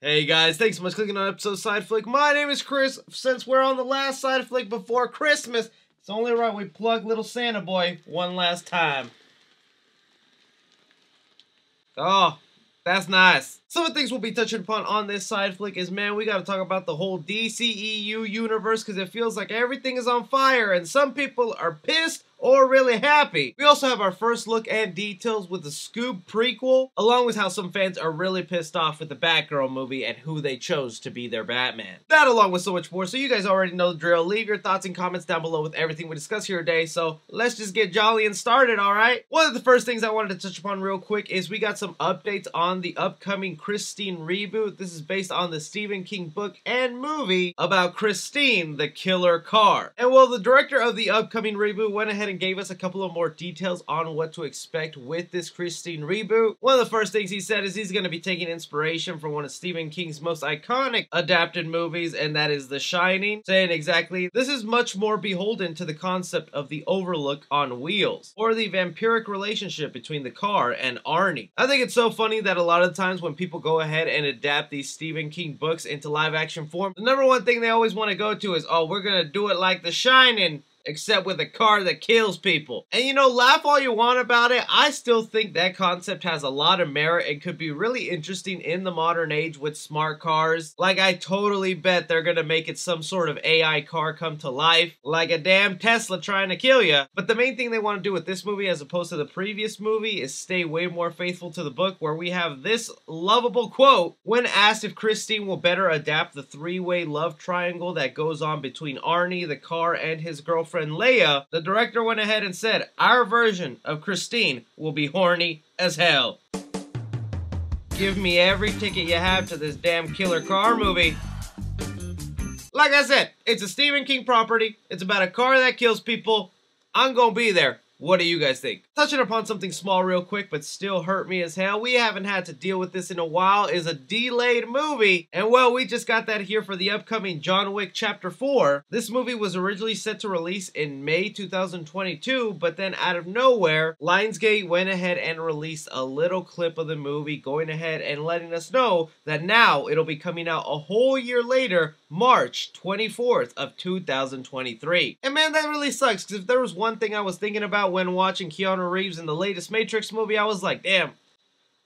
Hey guys, thanks so much for clicking on episode Side Flick. My name is Chris. Since we're on the last Side Flick before Christmas, it's only right we plug little Santa Boy one last time. Oh, that's nice. Some of the things we'll be touching upon on this Side Flick is, man, we gotta talk about the whole DCEU universe because it feels like everything is on fire and some people are pissed or really happy. We also have our first look and details with the SCOOB Prequel, along with how some fans are really pissed off with the Batgirl movie and who they chose to be their Batman. That along with so much more, so you guys already know the drill. Leave your thoughts and comments down below with everything we discuss here today, so let's just get jolly and started, alright? One of the first things I wanted to touch upon real quick is we got some updates on the upcoming Christine reboot. This is based on the Stephen King book and movie about Christine, the killer car. And well, the director of the upcoming reboot went ahead and gave us a couple of more details on what to expect with this Christine reboot. One of the first things he said is he's going to be taking inspiration from one of Stephen King's most iconic adapted movies, and that is The Shining, saying exactly, this is much more beholden to the concept of the Overlook on wheels, or the vampiric relationship between the car and Arnie. I think it's so funny that a lot of times when people go ahead and adapt these Stephen King books into live action form, the number one thing they always want to go to is, oh, we're going to do it like The Shining, except with a car that kills people. And you know, laugh all you want about it, I still think that concept has a lot of merit and could be really interesting in the modern age with smart cars. Like, I totally bet they're gonna make it some sort of AI car come to life, like a damn Tesla trying to kill you. But the main thing they want to do with this movie as opposed to the previous movie is stay way more faithful to the book, where we have this lovable quote when asked if Christine will better adapt the three-way love triangle that goes on between Arnie, the car, and his girlfriend Leia. The director went ahead and said, our version of Christine will be horny as hell. Give me every ticket you have to this damn killer car movie. Like I said, it's a Stephen King property. It's about a car that kills people. I'm gonna be there. What do you guys think? Touching upon something small real quick, but still hurt me as hell. We haven't had to deal with this in a while, is a delayed movie. And well, we just got that here for the upcoming John Wick Chapter 4. This movie was originally set to release in May 2022, but then out of nowhere, Lionsgate went ahead and released a little clip of the movie, going ahead and letting us know that now it'll be coming out a whole year later, March 24th of 2023. And man, that really sucks, because if there was one thing I was thinking about when watching Keanu Reeves in the latest Matrix movie, I was like, damn,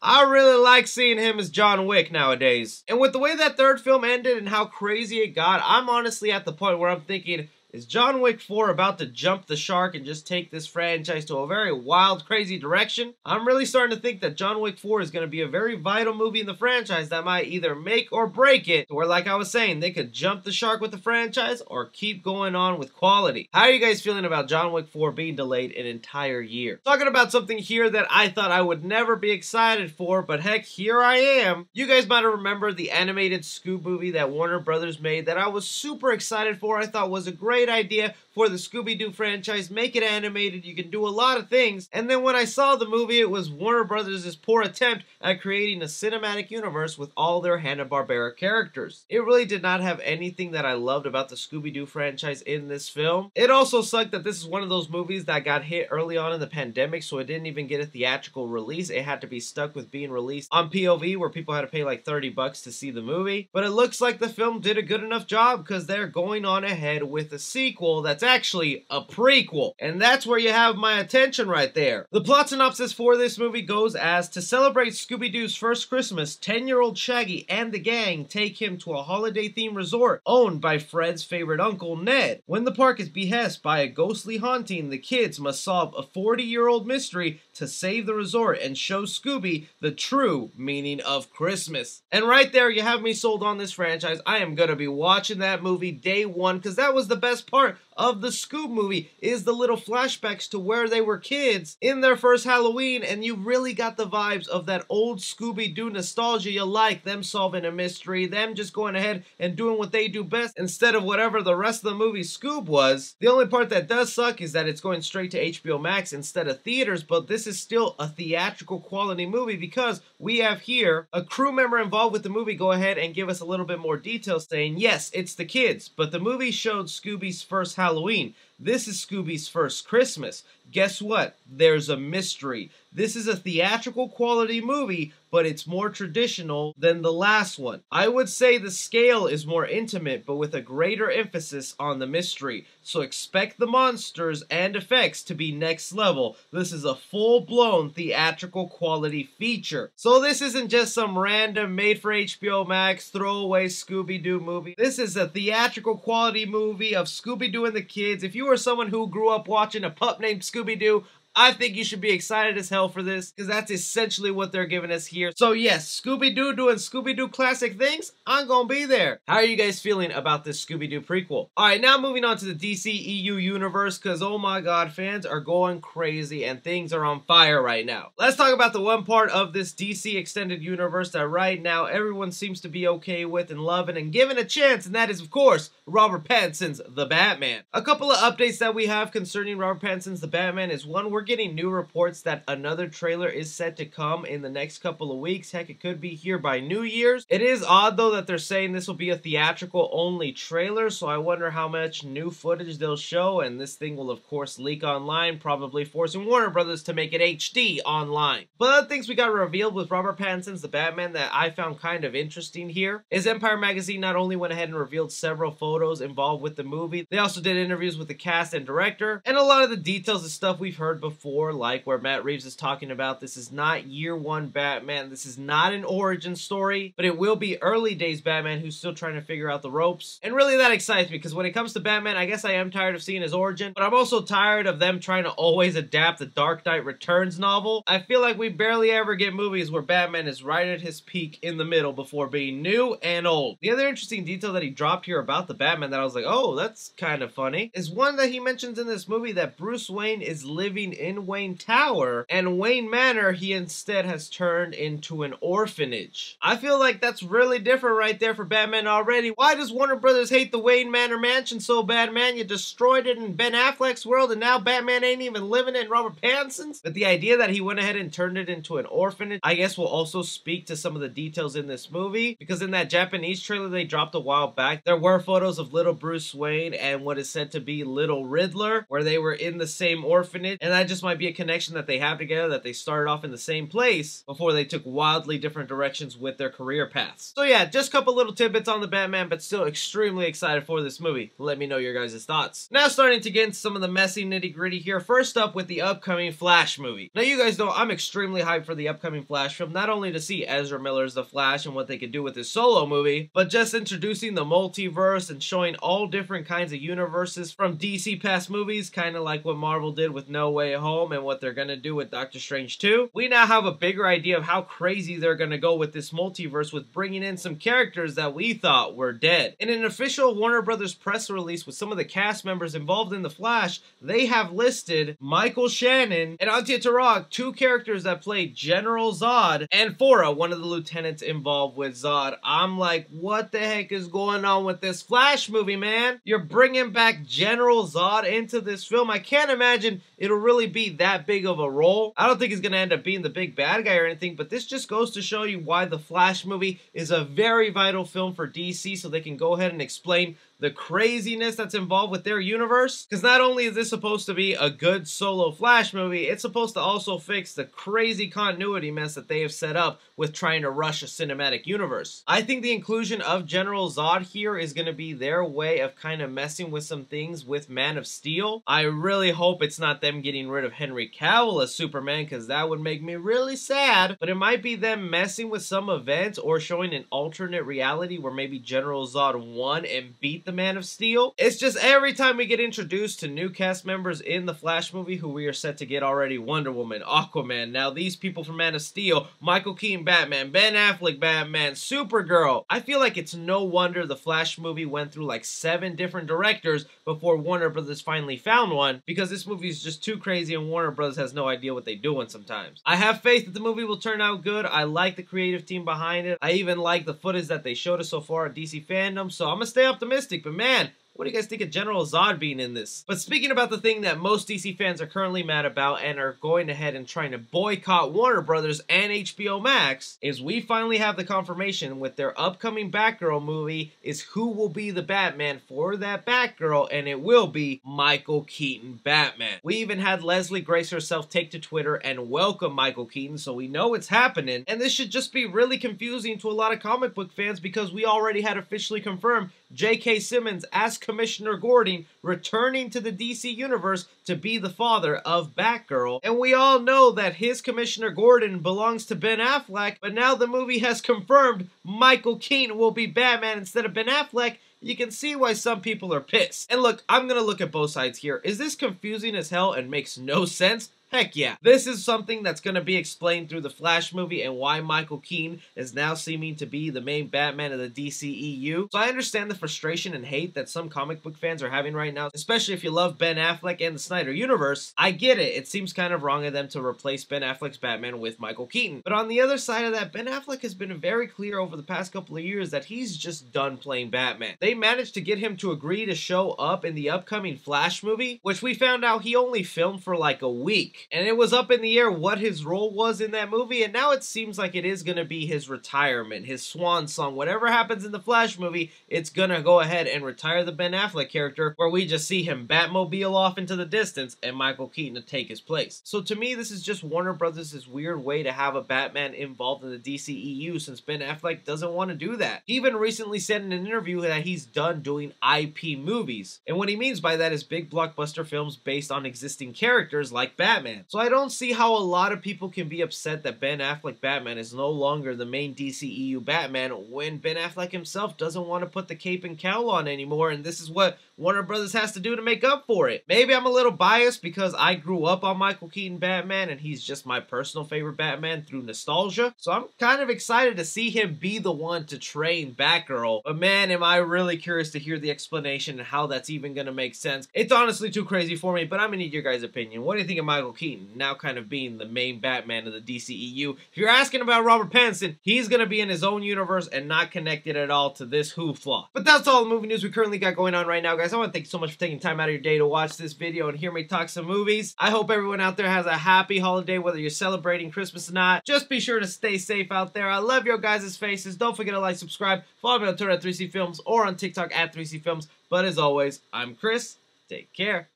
I really like seeing him as John Wick nowadays. And with the way that third film ended and how crazy it got, I'm honestly at the point where I'm thinking, is John Wick 4 about to jump the shark and just take this franchise to a very wild, crazy direction? I'm really starting to think that John Wick 4 is going to be a very vital movie in the franchise that might either make or break it, or like I was saying, they could jump the shark with the franchise or keep going on with quality. How are you guys feeling about John Wick 4 being delayed an entire year? Talking about something here that I thought I would never be excited for, but heck, here I am. You guys might have remembered the animated SCOOB movie that Warner Brothers made that I was super excited for. I thought was a great idea for the Scooby-Doo franchise. Make it animated, you can do a lot of things. And then when I saw the movie, it was Warner Brothers' poor attempt at creating a cinematic universe with all their Hanna-Barbera characters. It really did not have anything that I loved about the Scooby-Doo franchise in this film. It also sucked that this is one of those movies that got hit early on in the pandemic, so it didn't even get a theatrical release. It had to be stuck with being released on POV, where people had to pay like 30 bucks to see the movie. But it looks like the film did a good enough job because they're going on ahead with a sequel that's actually a prequel. And that's where you have my attention right there. The plot synopsis for this movie goes as, to celebrate Scooby-Doo's first Christmas, 10-year-old Shaggy and the gang take him to a holiday-themed resort owned by Fred's favorite uncle, Ned. When the park is beset by a ghostly haunting, the kids must solve a 40-year-old mystery to save the resort and show Scooby the true meaning of Christmas. And right there, you have me sold on this franchise. I am gonna be watching that movie day one, because that was the best part of the SCOOB movie, is the little flashbacks to where they were kids in their first Halloween, and you really got the vibes of that old Scooby-Doo nostalgia you like, them solving a mystery, them just going ahead and doing what they do best instead of whatever the rest of the movie SCOOB was. The only part that does suck is that it's going straight to HBO Max instead of theaters, but this is still a theatrical quality movie because we have here a crew member involved with the movie go ahead and give us a little bit more detail saying, yes, it's the kids, but the movie showed Scooby's first Halloween. This is Scooby's first Christmas. Guess what? There's a mystery. This is a theatrical quality movie, but it's more traditional than the last one. I would say the scale is more intimate, but with a greater emphasis on the mystery. So expect the monsters and effects to be next level. This is a full-blown theatrical quality feature. So this isn't just some random made for HBO Max throwaway Scooby-Doo movie. This is a theatrical quality movie of Scooby-Doo and the kids. If you are someone who grew up watching a pup named Scooby-Doo, I think you should be excited as hell for this, because that's essentially what they're giving us here. So yes, Scooby-Doo doing Scooby-Doo classic things, I'm gonna be there. How are you guys feeling about this Scooby-Doo prequel? Alright, now moving on to the DCEU universe, because oh my god, fans are going crazy and things are on fire right now. Let's talk about the one part of this DC extended universe that right now everyone seems to be okay with and loving and giving a chance, and that is, of course, Robert Pattinson's The Batman. A couple of updates that we have concerning Robert Pattinson's The Batman is, one, we're getting new reports that another trailer is set to come in the next couple of weeks. Heck, it could be here by New Year's. It is odd though that they're saying this will be a theatrical only trailer, so I wonder how much new footage they'll show, and this thing will of course leak online, probably forcing Warner Brothers to make it HD online. But other things we got revealed with Robert Pattinson's The Batman that I found kind of interesting here is Empire Magazine not only went ahead and revealed several photos involved with the movie, they also did interviews with the cast and director, and a lot of the details of stuff we've heard before, like where Matt Reeves is talking about this is not year one Batman, this is not an origin story, but it will be early days Batman who's still trying to figure out the ropes. And really that excites me, because when it comes to Batman, I guess I am tired of seeing his origin, but I'm also tired of them trying to always adapt the Dark Knight Returns novel. I feel like we barely ever get movies where Batman is right at his peak in the middle before being new and old. The other interesting detail that he dropped here about the Batman that I was like, oh, that's kind of funny, is one that he mentions in this movie that Bruce Wayne is living in Wayne Tower, and Wayne Manor he instead has turned into an orphanage. I feel like that's really different right there for Batman already. Why does Warner Brothers hate the Wayne Manor mansion so bad, man? You destroyed it in Ben Affleck's world, and now Batman ain't even living it in Robert Pattinson's? But the idea that he went ahead and turned it into an orphanage, I guess will also speak to some of the details in this movie, because in that Japanese trailer they dropped a while back, there were photos of little Bruce Wayne and what is said to be little Riddler, where they were in the same orphanage, and that just might be a connection that they have together, that they started off in the same place before they took wildly different directions with their career paths. So yeah, just a couple little tidbits on the Batman, but still extremely excited for this movie. Let me know your guys' thoughts. Now starting to get into some of the messy nitty gritty here. First up with the upcoming Flash movie. Now you guys know I'm extremely hyped for the upcoming Flash film, not only to see Ezra Miller's The Flash and what they could do with his solo movie, but just introducing the multiverse and showing all different kinds of universes from DC past movies, kind of like what Marvel did with No Way Home and what they're gonna do with Doctor Strange 2. We now have a bigger idea of how crazy they're gonna go with this multiverse, with bringing in some characters that we thought were dead. In an official Warner Brothers press release with some of the cast members involved in The Flash, they have listed Michael Shannon and Atia Tarag, two characters that played General Zod, and Fora, one of the lieutenants involved with Zod. I'm like, what the heck is going on with this Flash movie, man? You're bringing back General Zod into this film. I can't imagine it'll really be that big of a role. I don't think he's gonna end up being the big bad guy or anything, but this just goes to show you why the Flash movie is a very vital film for DC, so they can go ahead and explain the craziness that's involved with their universe. Because not only is this supposed to be a good solo Flash movie, it's supposed to also fix the crazy continuity mess that they have set up with trying to rush a cinematic universe. I think the inclusion of General Zod here is going to be their way of kind of messing with some things with Man of Steel. I really hope it's not them getting rid of Henry Cavill as Superman, because that would make me really sad. But it might be them messing with some events or showing an alternate reality where maybe General Zod won and beat the Man of Steel. It's just every time we get introduced to new cast members in the Flash movie, who we are set to get already, Wonder Woman, Aquaman, now these people from Man of Steel, Michael Keaton Batman, Ben Affleck Batman, Supergirl. I feel like it's no wonder the Flash movie went through like 7 different directors before Warner Brothers finally found one, because this movie is just too crazy and Warner Brothers has no idea what they're doing sometimes. I have faith that the movie will turn out good. I like the creative team behind it. I even like the footage that they showed us so far at DC Fandom, so I'm gonna stay optimistic. But man, What do you guys think of General Zod being in this? But speaking about the thing that most DC fans are currently mad about and are going ahead and trying to boycott Warner Brothers and HBO Max, is we finally have the confirmation with their upcoming Batgirl movie is who will be the Batman for that Batgirl, and it will be Michael Keaton Batman. We even had Leslie Grace herself take to Twitter and welcome Michael Keaton, so we know it's happening, and this should just be really confusing to a lot of comic book fans because we already had officially confirmed J.K. Simmons as Commissioner Gordon returning to the DC Universe to be the father of Batgirl. And we all know that his Commissioner Gordon belongs to Ben Affleck, but now the movie has confirmed Michael Keaton will be Batman instead of Ben Affleck. You can see why some people are pissed. And look, I'm gonna look at both sides here. Is this confusing as hell and makes no sense? Heck yeah. This is something that's going to be explained through the Flash movie and why Michael Keaton is now seeming to be the main Batman of the DCEU. So I understand the frustration and hate that some comic book fans are having right now, especially if you love Ben Affleck and the Snyder Universe. I get it. It seems kind of wrong of them to replace Ben Affleck's Batman with Michael Keaton. But on the other side of that, Ben Affleck has been very clear over the past couple of years that he's just done playing Batman. They managed to get him to agree to show up in the upcoming Flash movie, which we found out he only filmed for like a week. And it was up in the air what his role was in that movie, and now it seems like it is going to be his retirement, his swan song. Whatever happens in the Flash movie, it's going to go ahead and retire the Ben Affleck character, where we just see him Batmobile off into the distance and Michael Keaton to take his place. So to me, this is just Warner Brothers' weird way to have a Batman involved in the DCEU, since Ben Affleck doesn't want to do that. He even recently said in an interview that he's done doing IP movies, and what he means by that is big blockbuster films based on existing characters like Batman. So I don't see how a lot of people can be upset that Ben Affleck Batman is no longer the main DCEU Batman when Ben Affleck himself doesn't want to put the cape and cowl on anymore, and this is what Warner Brothers has to do to make up for it. Maybe I'm a little biased because I grew up on Michael Keaton Batman and he's just my personal favorite Batman through nostalgia, so I'm kind of excited to see him be the one to train Batgirl. But man, am I really curious to hear the explanation and how that's even going to make sense. It's honestly too crazy for me, but I'm going to need your guys' opinion. What do you think of Michael Keaton now kind of being the main Batman of the DCEU? If you're asking about Robert Pattinson, he's going to be in his own universe and not connected at all to this hoopla. But that's all the movie news we currently got going on right now, guys. I want to thank you so much for taking time out of your day to watch this video and hear me talk some movies. I hope everyone out there has a happy holiday, whether you're celebrating Christmas or not. Just be sure to stay safe out there. I love your guys' faces. Don't forget to like, subscribe, follow me on Twitter at 3C Films or on TikTok at 3C Films. But as always, I'm Chris. Take care.